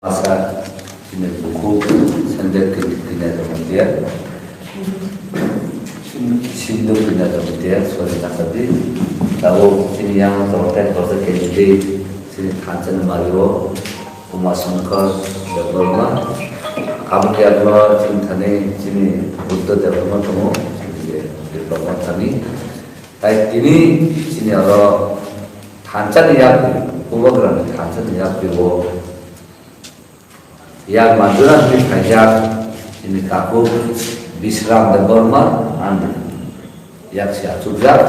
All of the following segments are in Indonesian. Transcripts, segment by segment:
masa ini buku sendiri kena kemudian sindu kena kemudian suara tadi tahu sini yang terkait proses kemudian sini kancan mario umasangkar development kamu kiatlah cintane sini butuh development kamu sini development kami tapi ini sini ada kancan yang ubah kancan yang biwo yang manjuran di kajak ini kaku Bisram Development and yang siap juga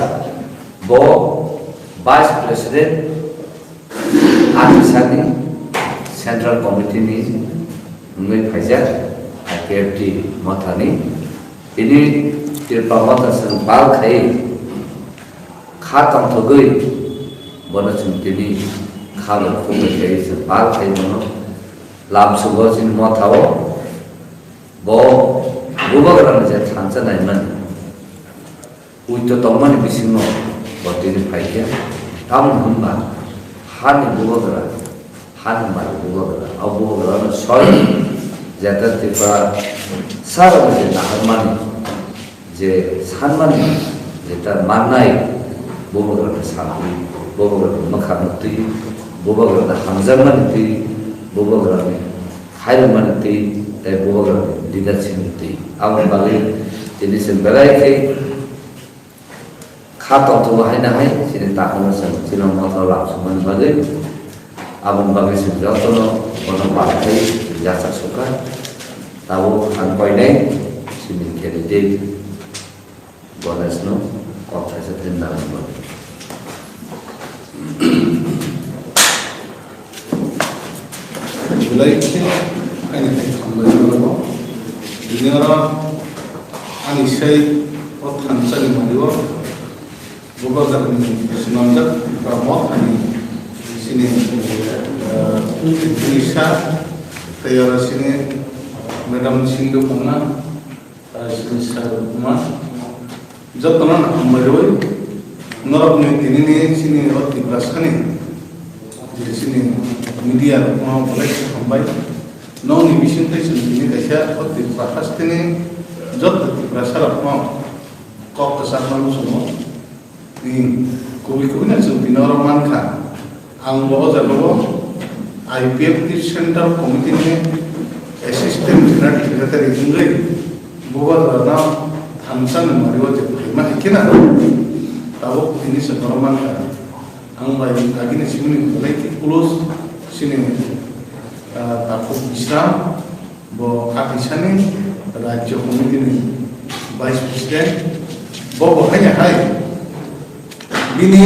bo Vice President Anisani Central Committee ni mengenai kajak KFT Matani ini terpamata sempal kai khatang thogoi bona chintini khalo khumai kai sempal kai mono lam sugo sin mo thawo bo bubagram je thansa nai man uito tomani bisino botini phaikya tam humba han bubagra han mar bubagra abu bubagra soy jata tipa sar je naharmani je sanmani jeta manai bubagra sami bubagra makhamti bubagra hamzamani bubagrami hari manti bubagrami didat sinti awal bagi jadi semberai ke kata tu wahai nahai sini tak mengasah sini masalah langsung bagi awal bagi sebelah tu orang pakai jasa suka tahu angkoi ni sini kredit bonus no kota setendang bagi Like anything from the Yoruba. Dinara ani say what Hansani Mario Bubagar Sinanda Ramot and Sini Nisha Tayara Sini Madam Sindu Puna Sini Kuma Jatanan Amaroy Norab Nitini Sini Roti Braskani Sini media mau mulai sampai non emission station ini kasih waktu bahas ini jod berasal mau kok kesalahan semua ini kubi nanti binara manka anglo jalo IPF center committee ini assistant general secretary Inggris buat dana Hansan Mario Jepima ikina tahu ini sebenarnya manka anglo lagi nih sini mulai kulus sini takut bisa bo atisani Rajya Komite ni Vice President bo hanya hai ini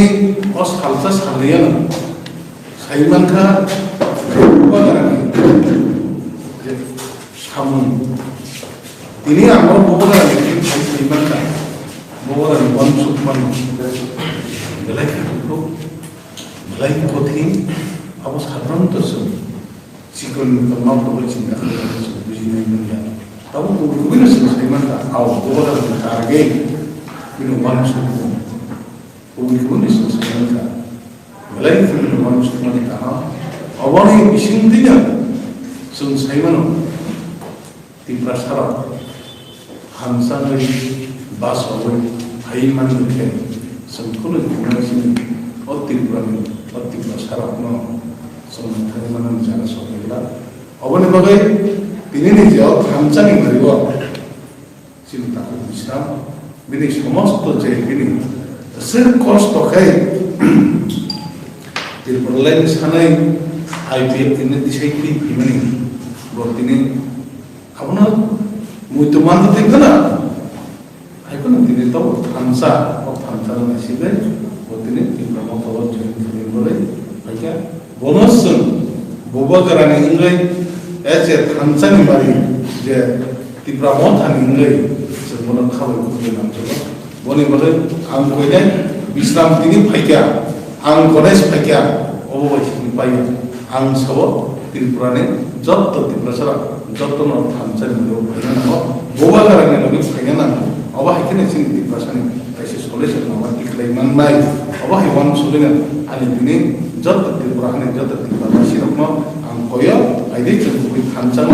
os halsas halian saiman ka bubagarani samun ini amor bubagarani saiman ka bubagarani wan sukman belai kothi apa sekarang terus sikon kemau tu bercinta begini dunia. Tahu tu begini selesai mana? Awak orang target minum manusia tu. Begini selesai mana? Mulai minum manusia mana kita? Awak ni bising tidak selesai mana? Tiada syarat. Hansan ni bas awak hai mana mungkin sempurna dengan sini. Tiada syarat mana? Sementara mana jangan soalnya, awalnya bagai ini nih jauh Hansani Mario, sini takut bisa, ini semua tu jadi ini, serkos tokai, di perlain sana IPF ini disaipi ini, buat ini, apa nak, mutu mantu tinggal, aku nanti ini tahu Hansa nasi deh, buat ini di promo tahu jadi boleh, baiknya. bonus bubagarani ingai ece Hansani mari je tipramot an ingai sebona khabar kudu nam jalo boni bole ang koine bisram tini phaikya ang kones phaikya obo ni paiya ang sabo tipurane jotto tiprasara jotto no Hansani mari phaikya no bubagarani no phaikya na oba hikene sin tiprasani kaise solution no iklai man mai oba hi wan solution ani tini jotto tipurane jotto tipurane sirokno ang koyo aide jeng kui thangsang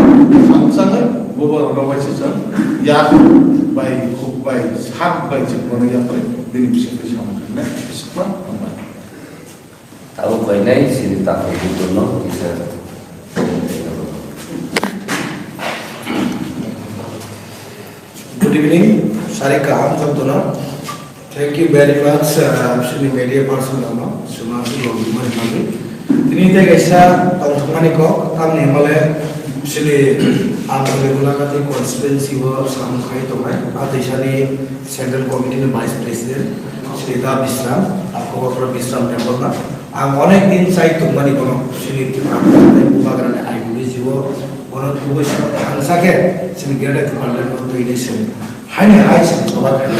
bobo rabai sejang yak bai khuk bai sak bai jeng kono yak dini bisa disampaikan sepak tahu kau ini sini tak begitu no bisa. Good evening, Sarika Hamzatuna. Thank you very much, Shri Media Person Lama, Sumasi Lomar Mami. Ini teh kisah tentang kok, kami mulai Shri Abdul Gulakati Constituency War Samkai Tomai, atau Shri Central Committee Vice President Shri Da Bisram, aku Prof Bisram Temple na. Anak din saya tunggu kono Shri Abdul Gulakati Ayu Jiwo, kono tuh hansake Shri Gada Kepala Koto ini sih. Hanya aja coba kan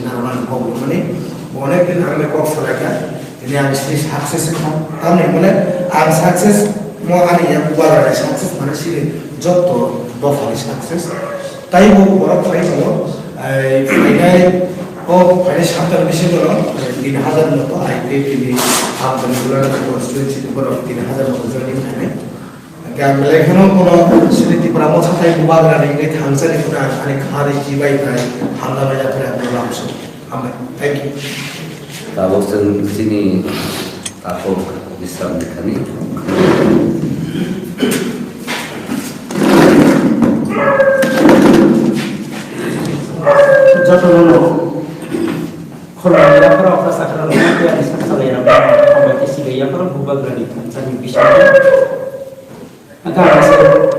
naruhan problem ini, boleh kan kami kok selesai. Ini yang sih sukses kan, kami boleh ang sukses mau ada yang buat ada sukses mana sih job tuh bofal sukses. Tapi mau buat apa ini sampai bisa dulu 3,000 noto IP ini hampir bulan konstitusi itu baru 3,000 noto jadi mana? Kami lagi kono sedikit pramu sampai buat ada ini tangsa itu ada hari jiwa itu hamba banyak berada langsung. Amin. Thank you. Tahu sini aku bisa dikani. Jatuh kalau yang kalau perasaan orang itu yang disakal yang apa sih gaya kalau berubah dari tadi bisa. Agar hasil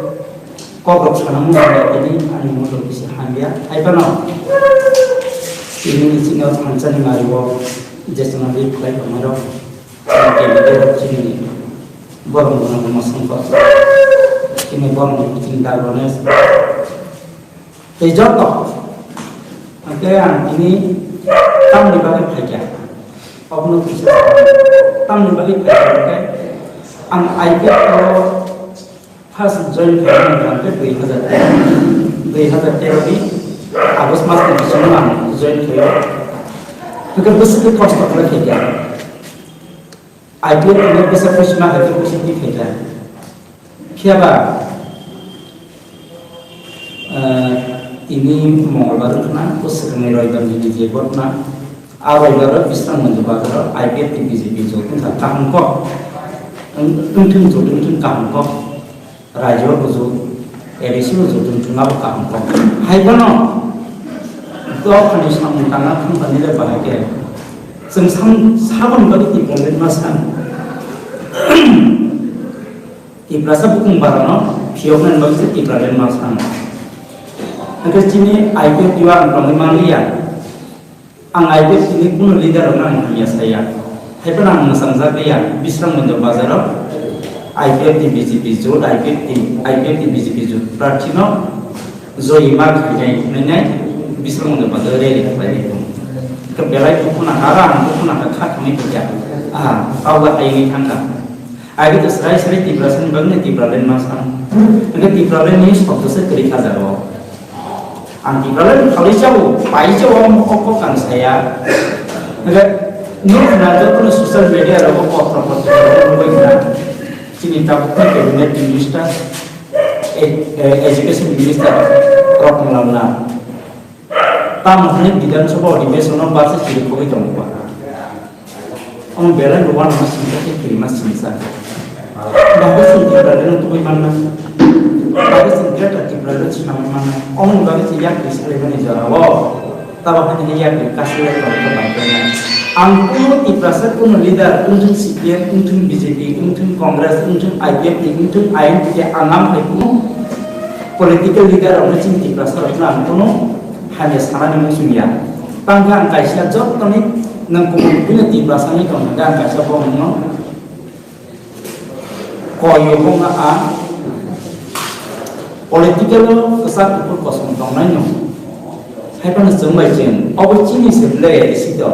kok sana mulai ini anu muncul bisa hanya. Apa no? Ini singa hansan ngariwo just nanti play kemarin. Jadi sini baru mau masuk kos. Ini baru tinggal bonus. Terjatuh. Yang ini tam dibalik saja. Oknum bisa tam dibalik saja. Ang IP kalau pas join dengan berarti 2000 ini Agustus mas di sana join ke. Maka besar cost apa saja. IP ini besar personal itu positif saja. Siapa? Ini mau baru kena, terus kenai dan di jebot na, awal baru bisa mencoba baru, IPF di BJP jodoh, tak kok, untung kok, raja jodoh, erisi jodoh nggak kok, hai kono, itu kan bisa mengtangkap kan tidak bahagia, sabun bagi tipong masan, tiplasa bukan barang, piokan bagi tiplasan masan. Agar sini IPF juga orang Malaysia, ang IPF ini pun leader orang Indonesia saya. Hebat orang Nusantara saya, bisa mencoba zero. IPF di BJP Jod, IPF di BJP Jod. Berarti no, Zoe Mark ini bisa mencoba zero itu. Kebelai itu pun ada kakak kami kerja. Allah ini tangkap. IPF serai tibrasan bangun tibralan masam. Agar tibralan ini waktu sekerika zero. Antibalan kalau jauh, baik jauh kan saya. Agar nur najo pun sosial media ada apa apa sini takutnya cabinet minister, education minister, orang melana. Tamunya di dalam sebuah di besok bahasa jadi kau itu apa? Om bela luar masih kita terima sisa. Bagus untuk berada untuk mana? Bagus tidak ada berada di mana? Om bagus tidak di seluruh Jawa. Tahu hanya yang dikasih oleh kebanggaan. Angkuh iprasa pun leader untuk CPM, untuk BJP, untuk Kongres, untuk IPF, untuk INP angam itu political leader orang cing iprasa orang kuno hanya sana ni musuhnya. Pangkat kaisnya job kami nangkuh punya iprasa ni kalau ada kaisnya pun koyo pun political kesat itu kosong tongnya. Hepan semua cing, awal cing sebelah di situ.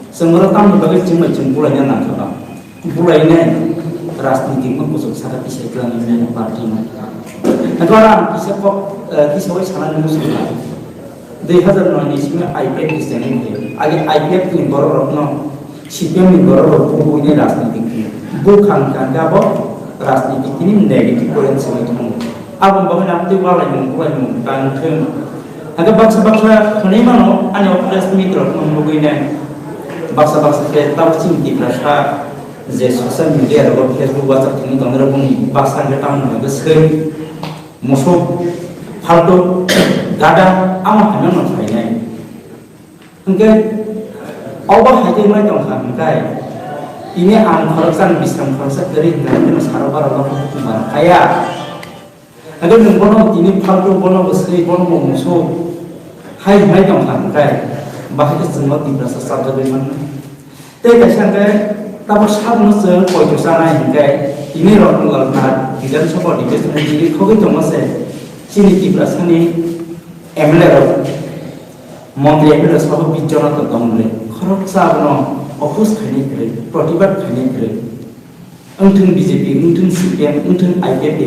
Semua tamu bagi cuma bulannya nak apa? Bulan ini rasmi pun khusus sangat bisa kelang ini parti mereka. Negara bisa kok bisa wes kanan musuhnya. 2009 ini semua IPF di sana ini. Agar IPF ini baru rokno, CPM ini baru rokno ini rasmi tinggi. Bukan kan apa? राजनीति ini negatif poin sebetulnya. Abang bawa nanti walai mungkin bangkeng. Agak baksa kini mana? Ane operasi mitra mungkin baksa ke tahu cinti rasa je sosial media atau Facebook WhatsApp ini tanggal pun baksa kita mana besar musuh faldo gada amat hanya namanya. Mungkin Allah hati mereka menghargai. Ini angkarasan bisa angkarasan dari nanti masyarakat orang hukum kaya. Agar membuat ini faldo bono besar bono musuh. Hai dong angkai. Bahkan semua tidak sesat dari mana. Tapi sampai tapi saat masa kau sana angkai ini orang luar tidak semua di desa jadi kau itu masa sini tidak sana MLR Montreal itu sebab bicara tentang mereka. Kalau sahaja opus kini kiri, pertibat kini kiri. Untung BJP, untung CPM, untung IPP.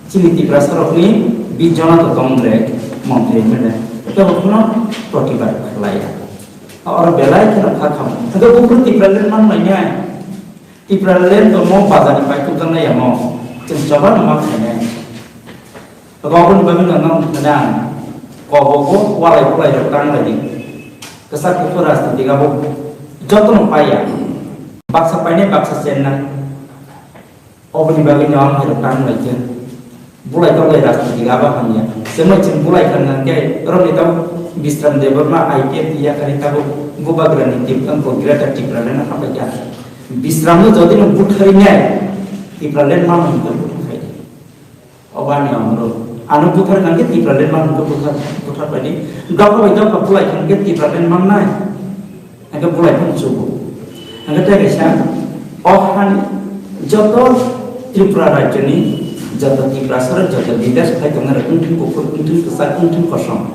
Sini tidak serap ni bicara tentang mereka Montreal mana. Kalau pun pertibat lain. Orang belai kena kakam. Kalau bukan tipelan mana? Tipelan tu mau pasal di pagi tu kan ya mau. Coba nama kena. Kalau pun bagi orang tenang. Kau walai datang lagi. Kesak itu rasa tiga bu. Jatuh payah. Baksa payah baksa senang. Orang bagi orang datang lagi. Bulai tahu lagi rasa tiga bahannya. Semua cem bulai kan nanti orang itu bisram deborma IPF dia kan itu gubah grani tipkan program tipelan apa ya. Bisram itu jadi nubut harinya. Tipelan mana itu bukan. Oban yang menurut anu putar kan kita tipelan mana itu putar badi. Gak itu kapulai kan kita tipelan mana. Agak pulai pun subuh. Agak tak kisah. Orang jatuh Tripura raja ni jatuh Tripura sara jatuh didas kai tengah untung kukur untung kesal untung kosong.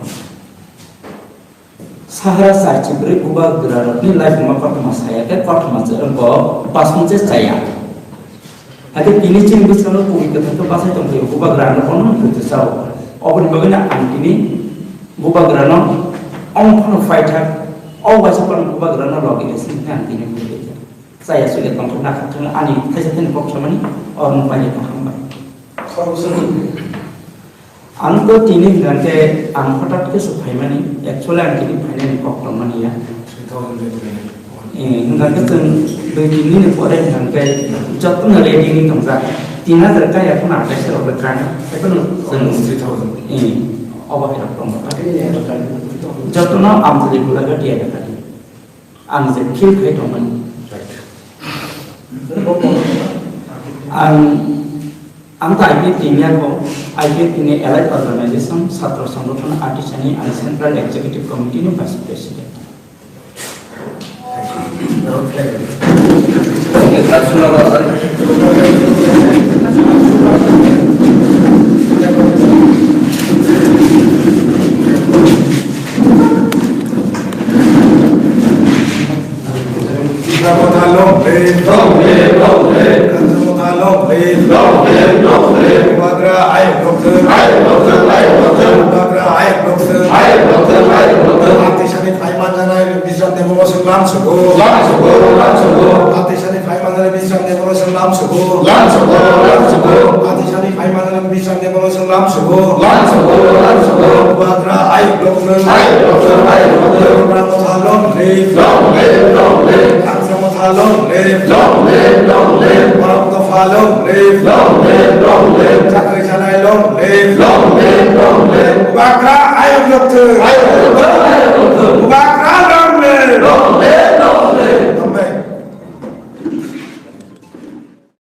Sahara sarci beri gubah gerak ni live mapa saya ke kota masa engkau pas muncul saya. Ada kini cing bis kalau kuih ketemu pas itu engkau gubah gerak kono itu sah. Open bagaimana antini gubah gerak orang kono fighter. Oh bahasa pun gubah gerak lagi di sini antini begitu. Saya sudah tangkap nak tengah ani saya tengah kok sama ni orang banyak hambat. Angko tini nanti angkotat ke supaya mani, actually angkini finance kok mani ya. Nanti kan begini ni boleh nanti jatuh ngeledi ni tangsa. Tina terkaya pun ada seorang berkan, itu sen 3,000. Apa kita promos? Jatuh na ambil pula ke dia dekat. Angse kill ke itu mani. Anta IPF ini aku IPF ini allied organization Satra Sanggothan Artisani and Central Executive Committee ni Vice President. Bakra ayam dokter.